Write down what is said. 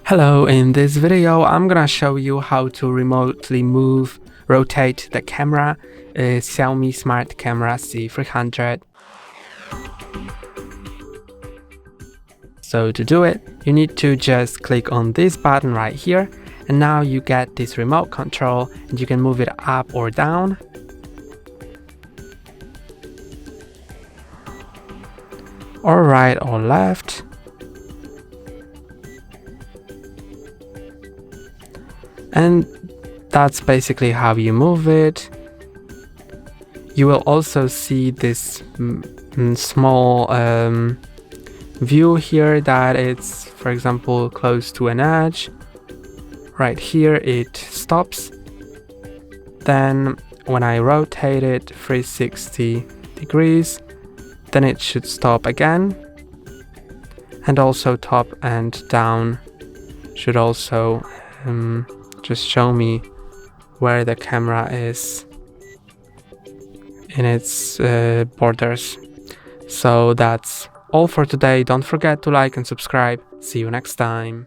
Hello, in this video I'm gonna show you how to remotely rotate the camera, Xiaomi Smart Camera C300. So to do it, you need to just click on this button right here, and now you get this remote control and you can move it up or down. Or right or left. And that's basically how you move it. You will also see this small view here that it's, for example, close to an edge. Right here it stops. Then when I rotate it 360 degrees, then it should stop again. And also top and down should also just show me where the camera is in its borders. So that's all for today. Don't forget to like and subscribe. See you next time.